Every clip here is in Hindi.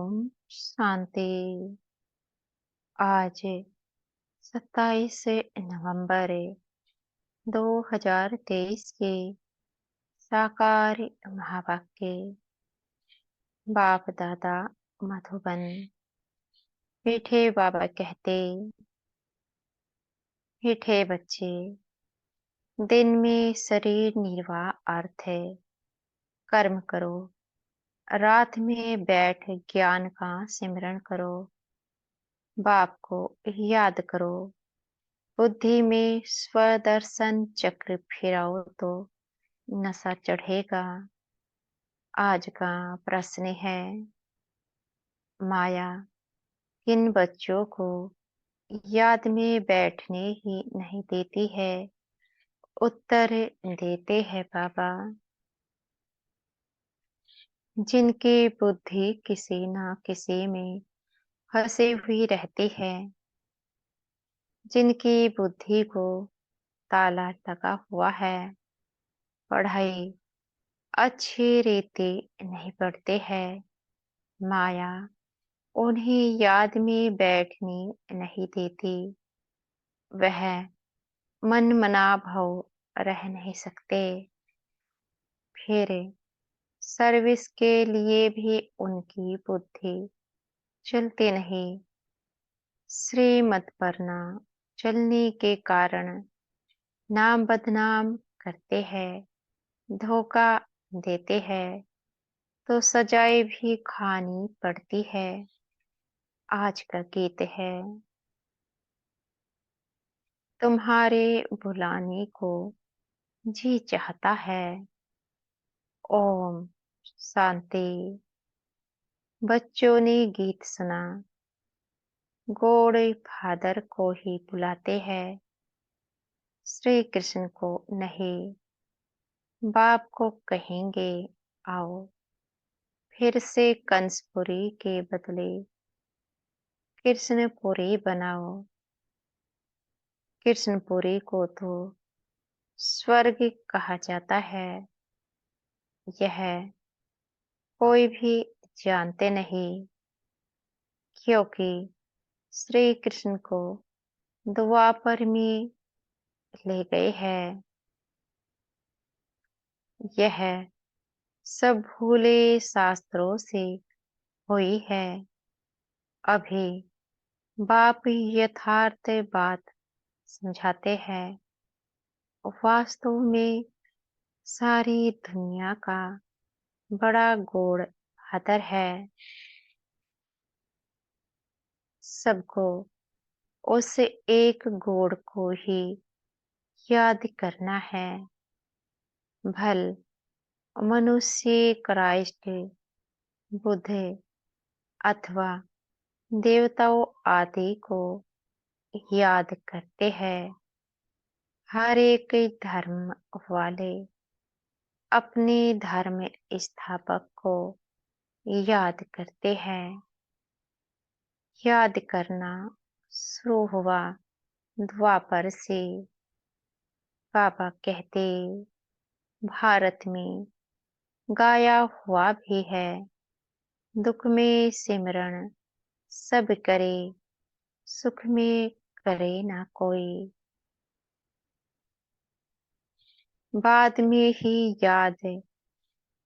ओम शांति। आज 27 नवंबर 2023 के साकार महावाक्य। बाप दादा मधुबन। मीठे बाबा कहते, मीठे बच्चे, दिन में शरीर निर्वाह अर्थ है। कर्म करो, रात में बैठ ज्ञान का सिमरण करो। बाप को याद करो, बुद्धि में स्वदर्शन चक्र फिराओ तो नशा चढ़ेगा। आज का प्रश्न है, माया किन बच्चों को याद में बैठने ही नहीं देती है? उत्तर देते हैं बाबा। जिनकी बुद्धि किसी न किसी में फंसी हुई रहती है, जिनकी बुद्धि को ताला लगा हुआ है, पढ़ाई अच्छी रीति नहीं पढ़ते हैं, माया उन्हें याद में बैठने नहीं देती। वह मन मना भाव रह नहीं सकते। फिर सर्विस के लिए भी उनकी बुद्धि चलती नहीं। श्रीमत पर न चलने के कारण नाम बदनाम करते हैं, धोखा देते हैं तो सजाएं भी खानी पड़ती है। आज का गीत है, तुम्हारे बुलाने को जी चाहता है। ओम शांति। बच्चों ने गीत सुना, गॉड फादर को ही बुलाते हैं, श्री कृष्ण को नहीं। बाप को कहेंगे आओ, फिर से कंसपुरी के बदले कृष्णपुरी बनाओ। कृष्णपुरी को तो स्वर्ग कहा जाता है, यह कोई भी जानते नहीं, क्योंकि श्री कृष्ण को द्वापर में ले गए हैं। यह सब भूले शास्त्रों से हुई है। अभी बाप यथार्थ बात समझाते हैं। वास्तव में सारी दुनिया का बड़ा गोड़ फादर है। सबको उस एक गोड़ को ही याद करना है। भल मनुष्य क्राइस्ट, बुद्ध अथवा देवताओं आदि को याद करते हैं। हर एक धर्म वाले अपने धर्म स्थापक को याद करते हैं। याद करना शुरू हुआ द्वापर से। बाबा कहते, भारत में गाया हुआ भी है, दुख में सिमरण सब करे, सुख में करे ना कोई। बाद में ही याद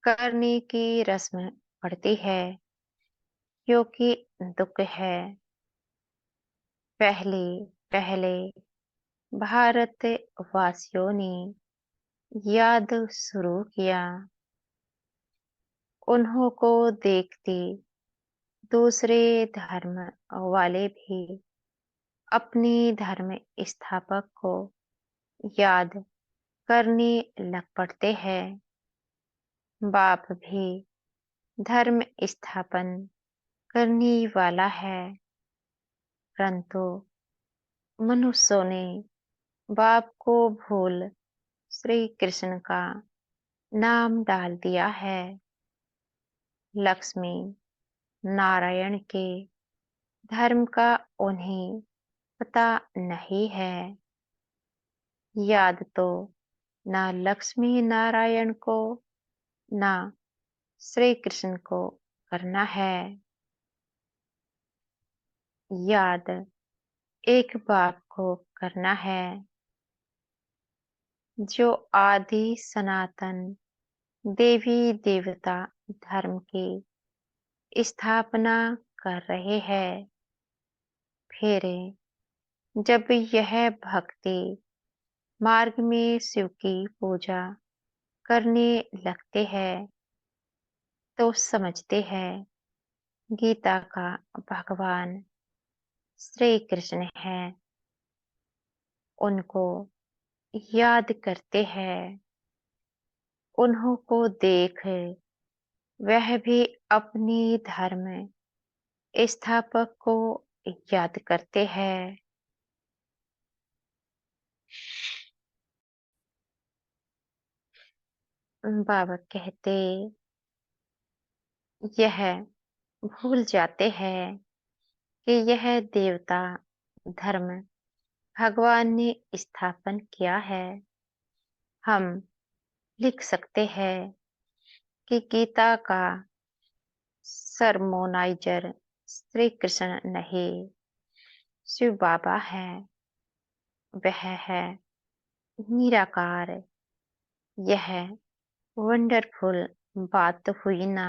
करने की रस्म पड़ती है, क्योंकि दुख है। पहले पहले भारत वासियों ने याद शुरू किया। उन्हों को देखते दूसरे धर्म वाले भी अपने धर्म स्थापक को याद करने लग पड़ते हैं। बाप भी धर्म स्थापन करने वाला है, परंतु मनुष्यों ने बाप को भूल श्री कृष्ण का नाम डाल दिया है। लक्ष्मी नारायण के धर्म का उन्हें पता नहीं है। याद तो ना लक्ष्मी नारायण को ना श्री कृष्ण को करना है, याद एक बाप को करना है जो आदि सनातन देवी देवता धर्म की स्थापना कर रहे हैं। फिर जब यह भक्ति मार्ग में शिव की पूजा करने लगते हैं तो समझते हैं गीता का भगवान श्री कृष्ण है। उनको याद करते हैं, उन्हों को देख वह भी अपनी धर्म स्थापक को याद करते हैं। बाबा कहते यह भूल जाते हैं कि यह देवता धर्म भगवान ने स्थापन किया है। हम लिख सकते हैं कि गीता का सरमोनाइजर श्री कृष्ण नहीं, शिव बाबा है। वह है निराकार। यह वंडरफुल बात हुई ना।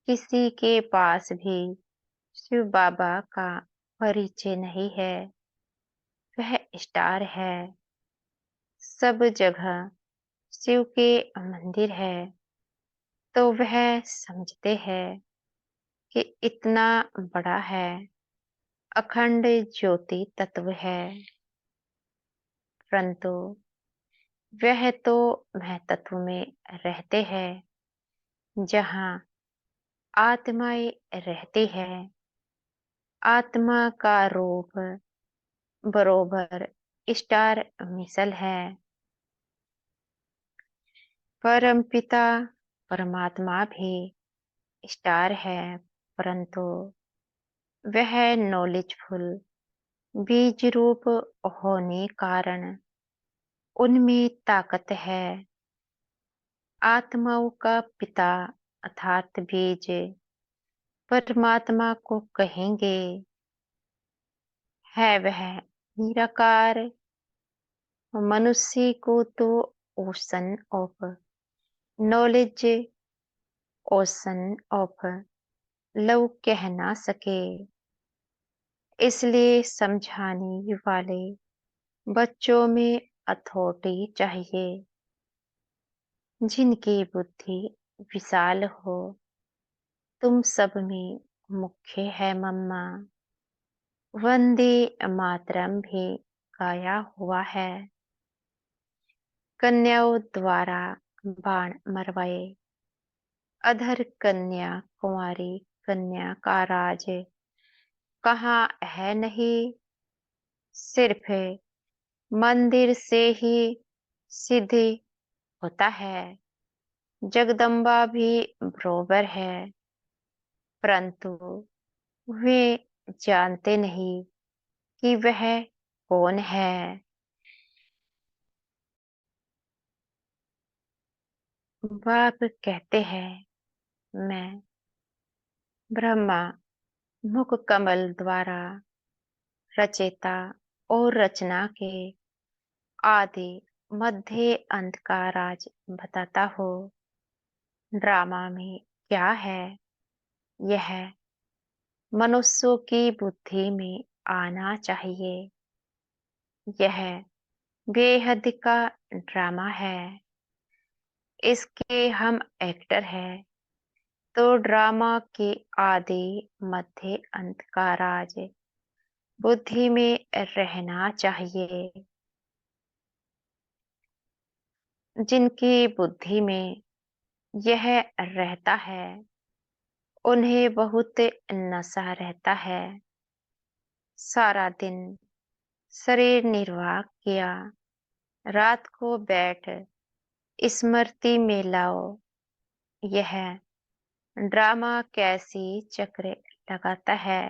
किसी के पास भी शिव बाबा का परिचय नहीं है। वह स्टार है। सब जगह शिव के मंदिर है तो वह समझते हैं कि इतना बड़ा है, अखंड ज्योति तत्व है। परंतु वह तो महतत्व में रहते हैं जहाँ आत्माएं रहती है। आत्मा का रूप बरोबर स्टार मिसल है। परमपिता परमात्मा भी स्टार है, परंतु वह नॉलेजफुल बीज रूप होने कारण उनमें ताकत है। आत्माओं का पिता अर्थात बीज परमात्मा को कहेंगे। है वह निराकार। मनुष्य को तो ocean of knowledge, ocean of love कह ना सके। इसलिए समझाने वाले बच्चों में अथॉरिटी चाहिए जिनकी बुद्धि विशाल हो। तुम सब में मुख्य है मम्मा। वंदे मातरम भी गाया हुआ है। कन्याओं द्वारा बाण मरवाए। अधर कन्या कुंवारी कन्या का राज कहाँ है नहीं। सिर्फ मंदिर से ही सिद्ध होता है। जगदम्बा भी बरोबर है, परंतु वे जानते नहीं कि वह कौन है। बाप कहते हैं मैं ब्रह्मा मुख कमल द्वारा रचेता और रचना के आदि मध्य अंत का राज बताता हो। ड्रामा में क्या है यह मनुष्यों की बुद्धि में आना चाहिए। यह बेहद का ड्रामा है। इसके हम एक्टर हैं तो ड्रामा के आदि मध्य अंत का राज बुद्धि में रहना चाहिए। जिनकी बुद्धि में यह रहता है उन्हें बहुत नशा रहता है। सारा दिन शरीर निर्वाह किया, रात को बैठ स्मृति में लाओ। यह ड्रामा कैसी चक्र लगाता है।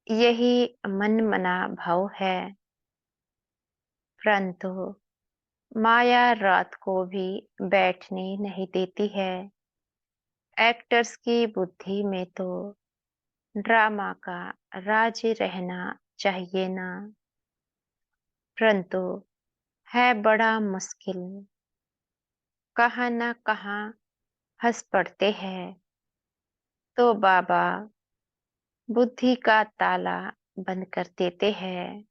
यही मनमना भाव है, परंतु माया रात को भी बैठने नहीं देती है। एक्टर्स की बुद्धि में तो ड्रामा का राज रहना चाहिए ना, परंतु है बड़ा मुश्किल। कहाँ न कहाँ हंस पड़ते हैं, तो बाबा बुद्धि का ताला बंद कर देते हैं।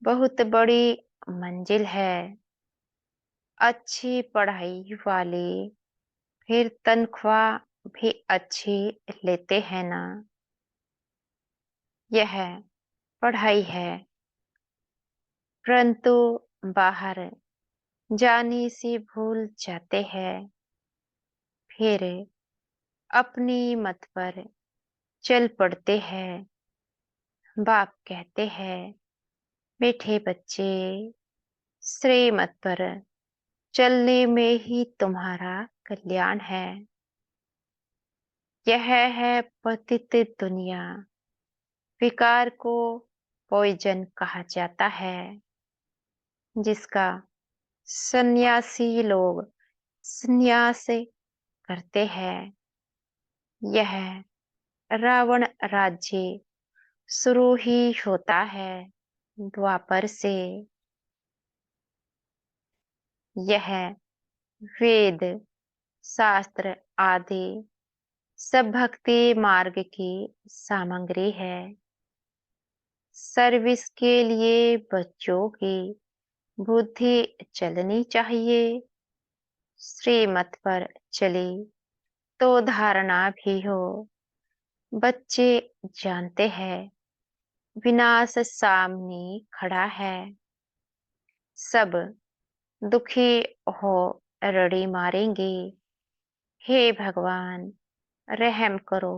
बहुत बड़ी मंजिल है, अच्छी पढ़ाई वाले फिर तनख्वाह भी अच्छी लेते हैं ना। यह पढ़ाई है, परंतु बाहर जाने से भूल जाते हैं। फिर अपनी मत पर चल पड़ते हैं। बाप कहते हैं, मीठे बच्चे, श्रीमत पर चलने में ही तुम्हारा कल्याण है। यह है पतित दुनिया, विकार को पॉइजन कहा जाता है, जिसका सन्यासी लोग संन्यास करते हैं। यह रावण राज्य शुरू ही होता है द्वापर से। यह वेद शास्त्र आदि सब भक्ति मार्ग की सामग्री है। सर्विस के लिए बच्चों की बुद्धि चलनी चाहिए। श्रीमत पर चली तो धारणा भी हो। बच्चे जानते हैं विनाश सामने खड़ा है। सब दुखी हो रड़ी मारेंगे। हे भगवान, रहम करो।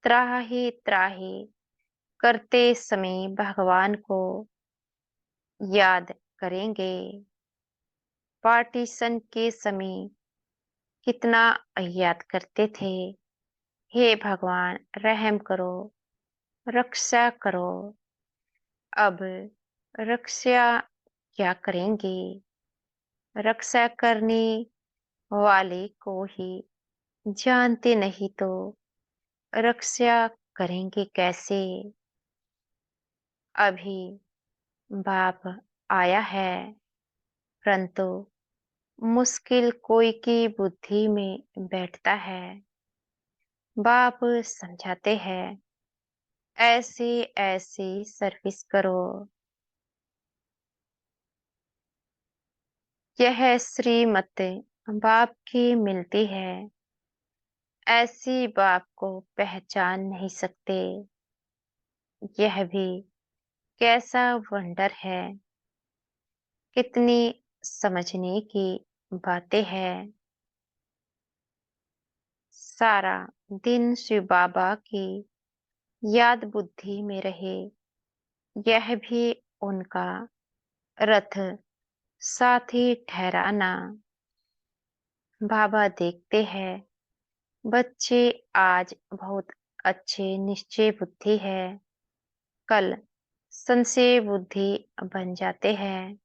त्राहि त्राहि करते समय भगवान को याद करेंगे। पार्टीशन के समय कितना याद करते थे। हे भगवान, रहम करो, रक्षा करो। अब रक्षा क्या करेंगे? रक्षा करने वाले को ही जानते नहीं तो रक्षा करेंगे कैसे? अभी बाप आया है, परंतु मुश्किल कोई की बुद्धि में बैठता है। बाप समझाते हैं, ऐसी ऐसी सर्विस करो। यह श्रीमत बाप की मिलती है। ऐसी बाप को पहचान नहीं सकते। यह भी कैसा वंडर है, कितनी समझने की बातें हैं। सारा दिन शिव बाबा की याद बुद्धि में रहे, यह भी उनका रथ साथी ठहराना। बाबा देखते हैं बच्चे आज बहुत अच्छे निश्चय बुद्धि है, कल संशय बुद्धि बन जाते हैं।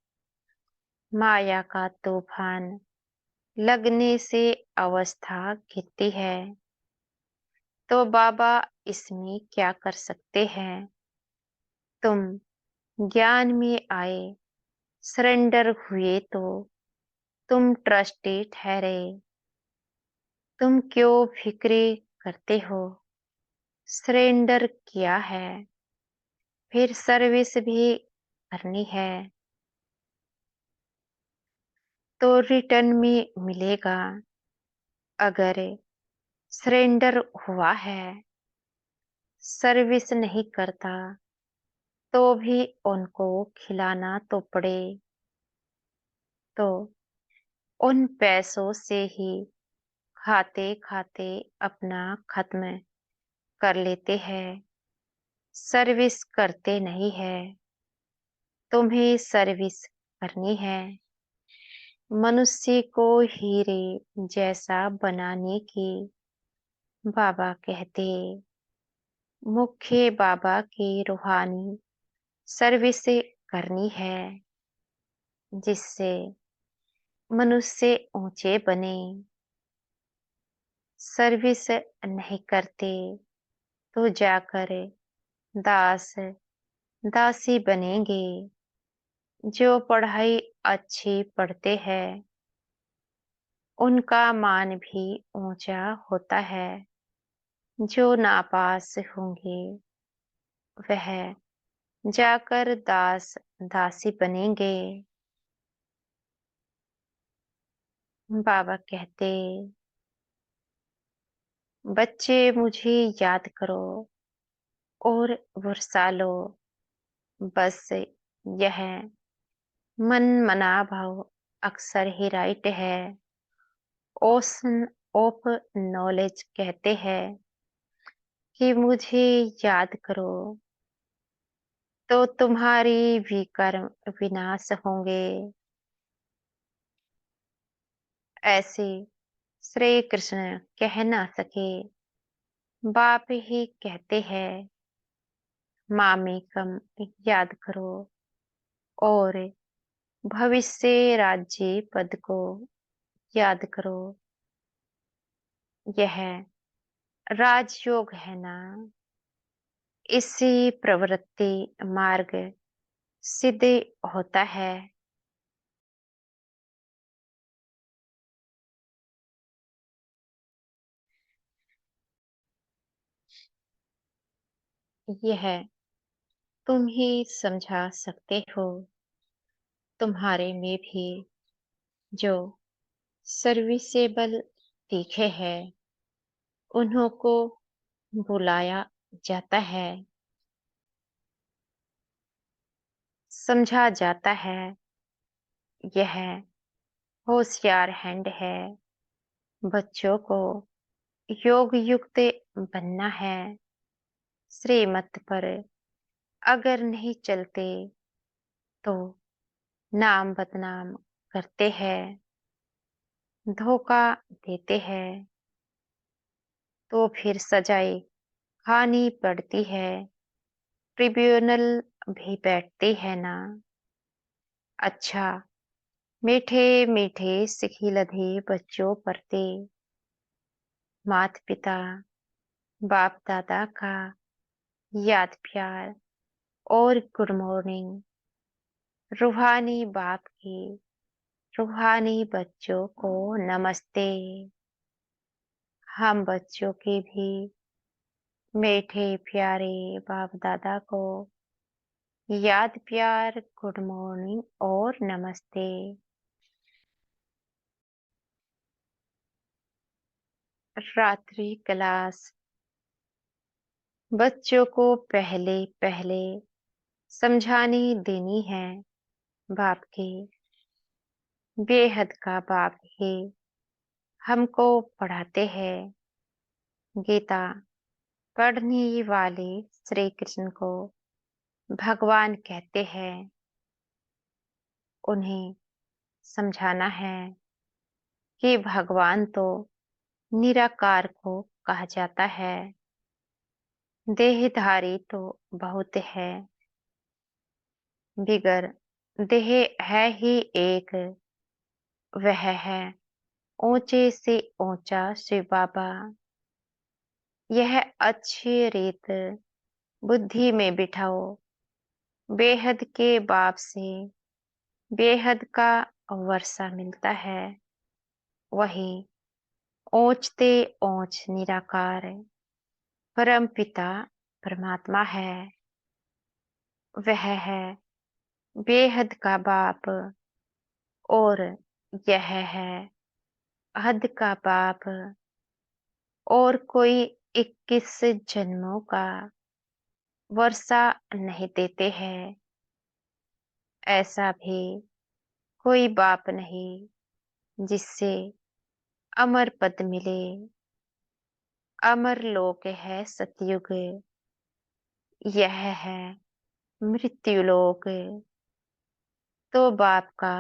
माया का तूफान लगने से अवस्था गिरती है, तो बाबा इसमें क्या कर सकते हैं? तुम ज्ञान में आए, सरेंडर हुए तो तुम ट्रस्टी ठहरे। तुम क्यों फिक्रे करते हो? सरेंडर किया है, फिर सर्विस भी करनी है, तो रिटर्न में मिलेगा। अगर सरेंडर हुआ है, सर्विस नहीं करता, तो भी उनको खिलाना तो पड़े। तो उन पैसों से ही खाते खाते अपना खत्म कर लेते हैं, सर्विस करते नहीं है। तुम्हें सर्विस करनी है। मनुष्य को हीरे जैसा बनाने की बाबा कहते। मुख्य बाबा की रूहानी सर्विस करनी है, जिससे मनुष्य ऊंचे बने। सर्विस नहीं करते तो जाकर दास दासी बनेंगे। जो पढ़ाई अच्छी पढ़ते हैं उनका मान भी ऊंचा होता है। जो नापास होंगे वह जाकर दास दासी बनेंगे। बाबा कहते, बच्चे मुझे याद करो और वर्षा लो। बस यह मन मना भाव अक्सर ही राइट है। ओशन ऑफ नॉलेज कहते हैं कि मुझे याद करो तो तुम्हारी भी कर्म विनाश होंगे। ऐसे श्री कृष्ण कह ना सके, बाप ही कहते हैं, मामेकम याद करो और भविष्य राज्य पद को याद करो। यह राजयोग है ना। इससे प्रवृत्ति मार्ग सिद्ध होता है। यह तुम ही समझा सकते हो। तुम्हारे में भी जो सर्विसेबल तीखे हैं उन्हों को बुलाया जाता है, समझा जाता है। यह होशियार हैंड है। बच्चों को योग युक्त बनना है। श्रीमत पर अगर नहीं चलते तो नाम बदनाम करते हैं, धोखा देते हैं, तो फिर सजाएं खानी पड़ती है। ट्रिब्यूनल भी बैठते हैं ना। अच्छा, मीठे मीठे सिखिलधे बच्चों परते मात पिता बाप दादा का याद प्यार और गुड मॉर्निंग। रूहानी बाप की रूहानी बच्चों को नमस्ते। हम बच्चों के भी मीठे प्यारे बाप दादा को याद प्यार गुड मॉर्निंग और नमस्ते। रात्रि क्लास बच्चों को पहले पहले समझानी देनी है। बाप की बेहद का बाप ही हमको पढ़ाते हैं। गीता पढ़ने वाले श्री कृष्ण को भगवान कहते हैं। उन्हें समझाना है कि भगवान तो निराकार को कहा जाता है। देहधारी तो बहुत है, बिगर देह है ही एक। वह है ऊंचे से ऊंचा शिव बाबा। यह अच्छी रीत बुद्धि में बिठाओ। बेहद के बाप से बेहद का वर्षा मिलता है। वही ऊंचते ऊंच निराकार परम पिता परमात्मा है। वह है बेहद का बाप और यह है हद का बाप। और कोई 21 जन्मों का वर्षा नहीं देते हैं। ऐसा भी कोई बाप नहीं जिससे अमर पद मिले। अमर लोक है सतयुग, यह है मृत्यु लोक। तो बाप का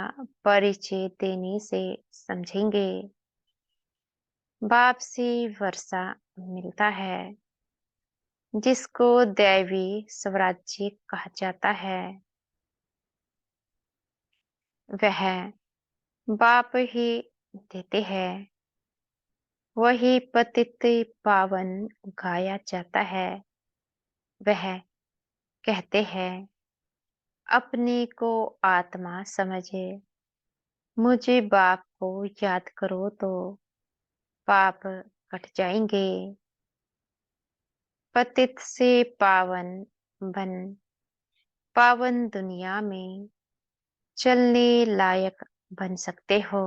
परिचय देने से समझेंगे। बाप से वर्षा मिलता है जिसको दैवी स्वराज्य कहा जाता है। वह बाप ही देते हैं। वही पतित पावन गाया जाता है। वह कहते हैं, अपने को आत्मा समझे, मुझे बाप को याद करो तो पाप कट जाएंगे। पतित से पावन बन पावन दुनिया में चलने लायक बन सकते हो।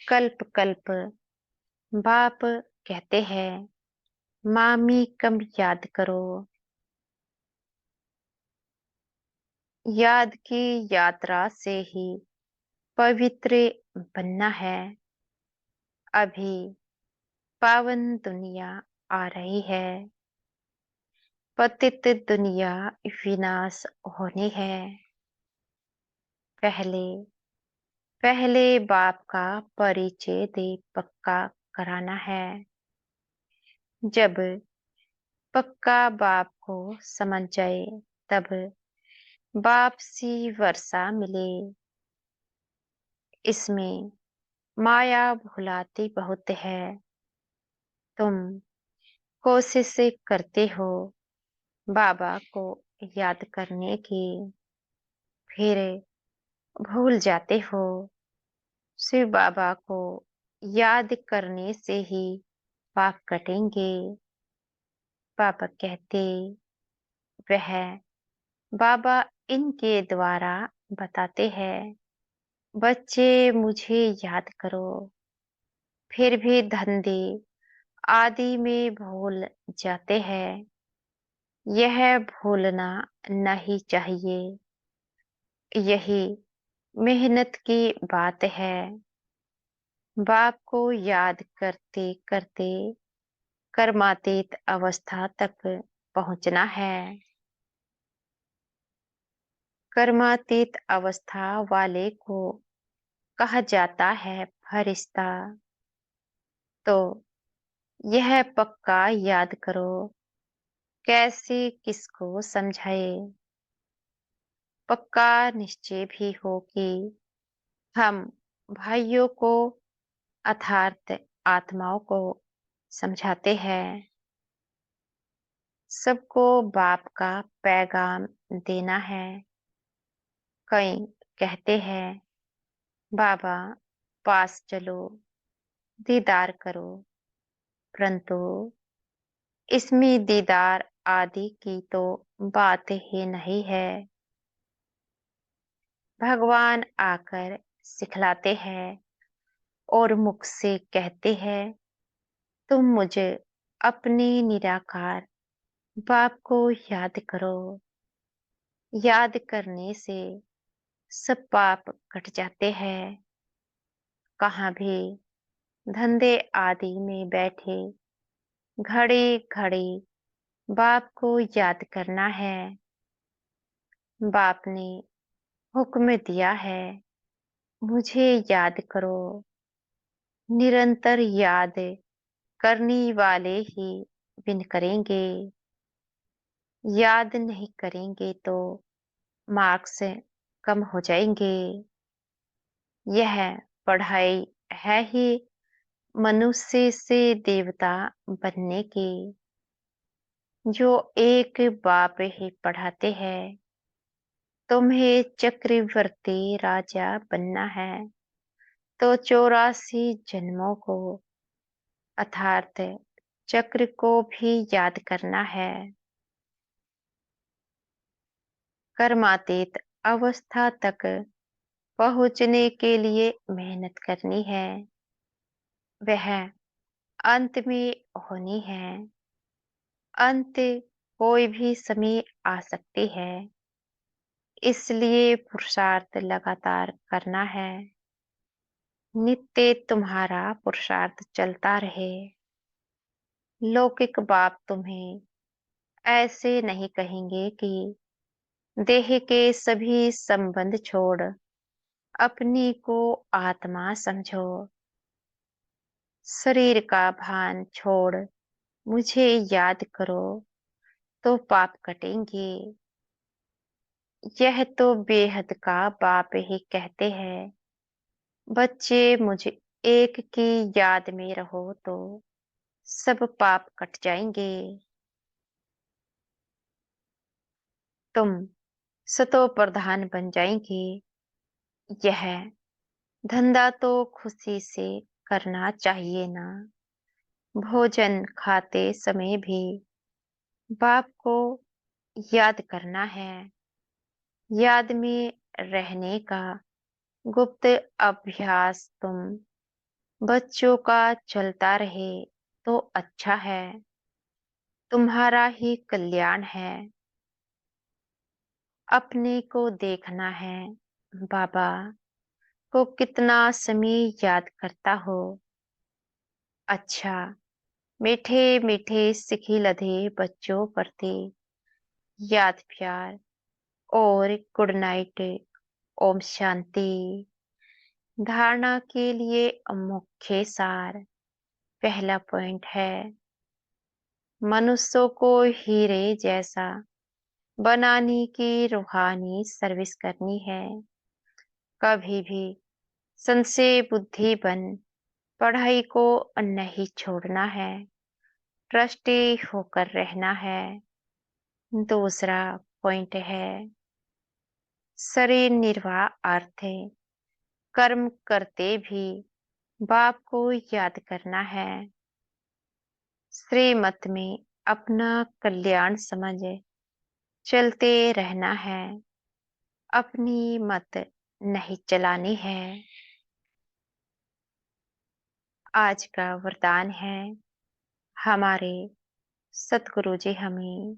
कल्प कल्प बाप कहते हैं, मामी कम याद करो। याद की यात्रा से ही पवित्र बनना है। अभी पावन दुनिया आ रही है, पतित दुनिया विनाश होनी है। पहले पहले बाप का परिचय दे पक्का कराना है। जब पक्का बाप को समझ जाए, तब बाप सी वर्षा मिले। इसमें माया भुलाती बहुत है। तुम कोशिश करते हो बाबा को याद करने की, फिर भूल जाते हो। शिव बाबा को याद करने से ही पाप कटेंगे। पापा कहते, वह बाबा इनके द्वारा बताते हैं, बच्चे मुझे याद करो। फिर भी धंधे आदि में भूल जाते हैं। यह भूलना नहीं चाहिए। यही मेहनत की बात है। बाप को याद करते करते कर्मातीत अवस्था तक पहुंचना है। कर्मातीत अवस्था वाले को कहा जाता है फरिश्ता। तो यह पक्का याद करो, कैसे किसको समझाए। पक्का निश्चय भी हो कि हम भाइयों को अर्थात आत्माओं को समझाते हैं। सबको बाप का पैगाम देना है। कई कहते हैं, बाबा पास चलो, दीदार करो, परंतु इसमें दीदार आदि की तो बात ही नहीं है। भगवान आकर सिखलाते हैं और मुख से कहते हैं, तुम मुझे अपने निराकार बाप को याद करो। याद करने से सब पाप कट जाते हैं। कहाँ भी धंधे आदि में बैठे घड़ी घड़ी बाप को याद करना है। बाप ने हुक्म दिया है, मुझे याद करो। निरंतर याद करने वाले ही विन करेंगे। याद नहीं करेंगे तो मार्क्स कम हो जाएंगे। यह पढ़ाई है ही मनुष्य से देवता बनने की, जो एक बाप ही पढ़ाते हैं। तुम्हें चक्रवर्ती राजा बनना है तो 84 जन्मों को अर्थात चक्र को भी याद करना है। कर्मातीत अवस्था तक पहुंचने के लिए मेहनत करनी है। वह अंत में होनी है। अंत कोई भी समय आ सकती है, इसलिए पुरुषार्थ लगातार करना है। नित्य तुम्हारा पुरुषार्थ चलता रहे। लौकिक बाप तुम्हें ऐसे नहीं कहेंगे कि देह के सभी संबंध छोड़ अपनी को आत्मा समझो। शरीर का भान छोड़ मुझे याद करो तो पाप कटेंगे। यह तो बेहद का बाप ही कहते हैं, बच्चे मुझे एक की याद में रहो तो सब पाप कट जाएंगे। तुम सतो प्रधान बन जाएंगे। यह धंधा तो खुशी से करना चाहिए ना। भोजन खाते समय भी बाप को याद करना है। याद में रहने का गुप्त अभ्यास तुम बच्चों का चलता रहे तो अच्छा है। तुम्हारा ही कल्याण है। अपने को देखना है, बाबा को कितना समय याद करता हो। अच्छा, मीठे मीठे सिखिलधे बच्चों प्रति याद प्यार और गुड नाइट। ओम शांति। धारणा के लिए मुख्य सार। पहला पॉइंट है, मनुष्यों को हीरे जैसा बनाने की रूहानी सर्विस करनी है। कभी भी संशय बुद्धि बन पढ़ाई को नहीं छोड़ना है। ट्रस्टी होकर रहना है। दूसरा पॉइंट है, शरीर निर्वाह अर्थ है कर्म करते भी बाप को याद करना है। श्रीमत में अपना कल्याण समझ चलते रहना है। अपनी मत नहीं चलानी है। आज का वरदान है, हमारे सतगुरु जी हमें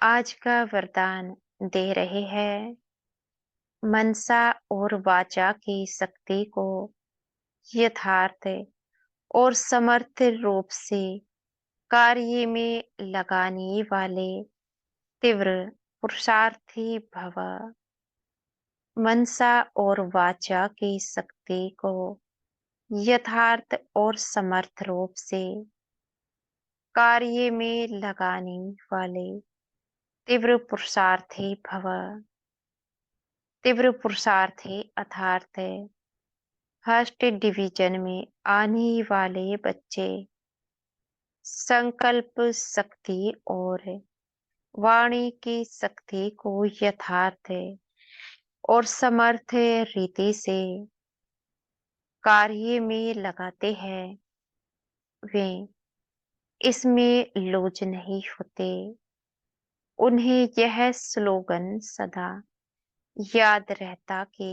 आज का वरदान दे रहे हैं। मनसा और वाचा की शक्ति को यथार्थ और समर्थ रूप से कार्य में लगाने वाले तीव्र पुरुषार्थी भव। मनसा और वाचा की शक्ति को यथार्थ और समर्थ रूप से कार्य में लगाने वाले तीव्र पुरुषार्थी भव। तीव्र पुरुषार्थी अर्थात फर्स्ट डिवीजन में आने वाले बच्चे संकल्प शक्ति और वाणी की शक्ति को यथार्थ और समर्थ रीति से कार्य में लगाते हैं। वे इसमें लोज नहीं होते। उन्हें यह स्लोगन सदा याद रहता कि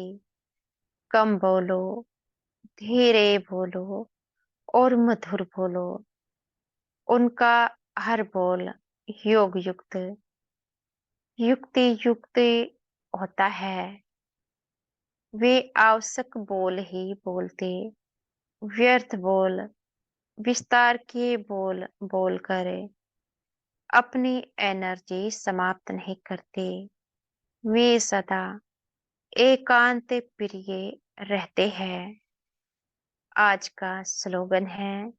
कम बोलो, धीरे बोलो और मधुर बोलो। उनका हर बोल योग युक्त युक्ति युक्त होता है। वे आवश्यक बोल ही बोलते, व्यर्थ बोल, विस्तार के बोल बोलकर अपनी एनर्जी समाप्त नहीं करते। वे सदा एकांत प्रिय रहते हैं। आज का स्लोगन है,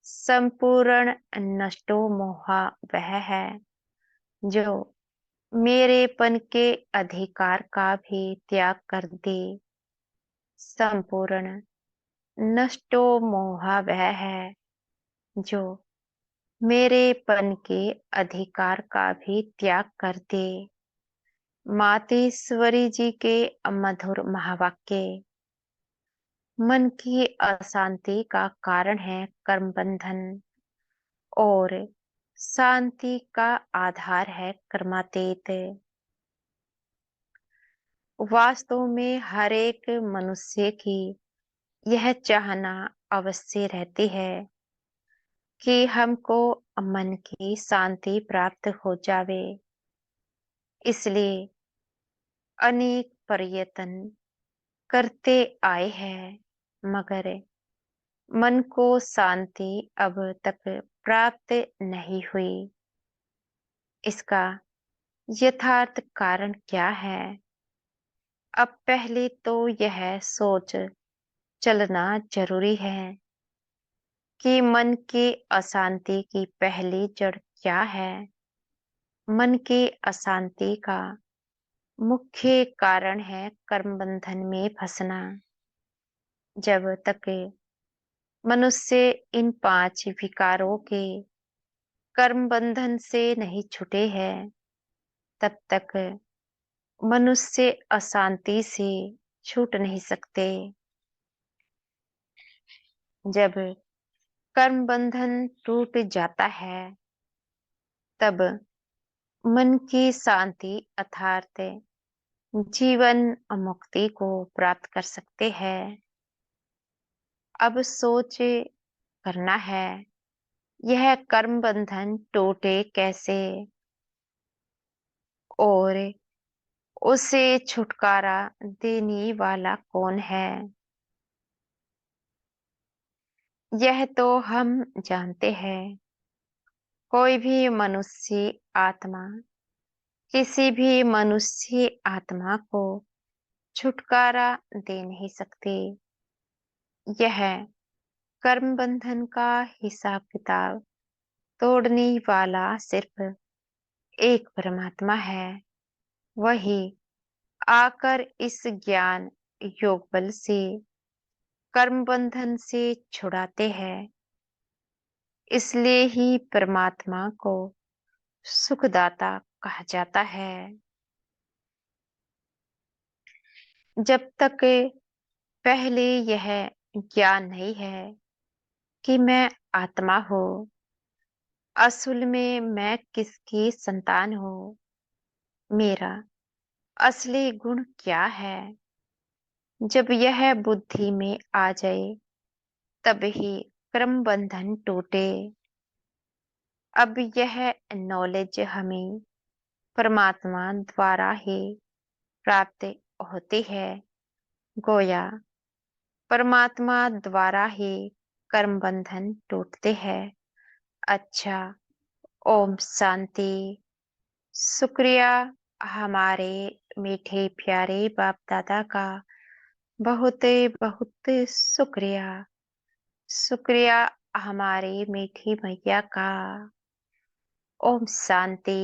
संपूर्ण नष्टो मोहा वह है जो मेरेपन के अधिकार का भी त्याग कर दे। संपूर्ण नष्टो मोहा वह है जो मेरेपन के अधिकार का भी त्याग कर दे। मातेश्वरी जी के मधुर महावाक्य। मन की अशांति का कारण है कर्म बंधन और शांति का आधार है कर्मातीत। वास्तव में हर एक मनुष्य की यह चाहना अवश्य रहती है कि हमको मन की शांति प्राप्त हो जावे। इसलिए अनेक प्रयत्न करते आए हैं, मगर मन को शांति अब तक प्राप्त नहीं हुई। इसका यथार्थ कारण क्या है? अब पहले तो यह सोच चलना जरूरी है कि मन की अशांति की पहली जड़ क्या है। मन की अशांति का मुख्य कारण है कर्म बंधन में फंसना। जब तक मनुष्य इन 5 विकारों के कर्म बंधन से नहीं छूटे हैं, तब तक मनुष्य अशांति से छूट नहीं सकते। जब कर्म बंधन टूट जाता है तब मन की शांति अर्थात जीवन मुक्ति को प्राप्त कर सकते हैं। अब सोच करना है, यह कर्म बंधन टूटे कैसे और उसे छुटकारा देने वाला कौन है। यह तो हम जानते हैं। कोई भी मनुष्य आत्मा किसी भी मनुष्य आत्मा को छुटकारा दे नहीं सकती। यह कर्म बंधन का हिसाब किताब तोड़ने वाला सिर्फ एक परमात्मा है। वही आकर इस ज्ञान योग बल से कर्म बंधन से छुड़ाते हैं। इसलिए ही परमात्मा को सुखदाता कहा जाता है। जब तक पहले यह ज्ञान नहीं है कि मैं आत्मा हूँ, असल में मैं किसकी संतान हूँ, मेरा असली गुण क्या है, जब यह बुद्धि में आ जाए तब ही कर्म बंधन टूटे। अब यह नॉलेज हमें परमात्मा द्वारा ही प्राप्त होती है। गोया परमात्मा द्वारा ही कर्म बंधन टूटते हैं। अच्छा, ओम शांति। शुक्रिया हमारे मीठे प्यारे बाप दादा का, बहुत बहुत शुक्रिया। शुक्रिया हमारी मीठी मैया का। ओम शांति।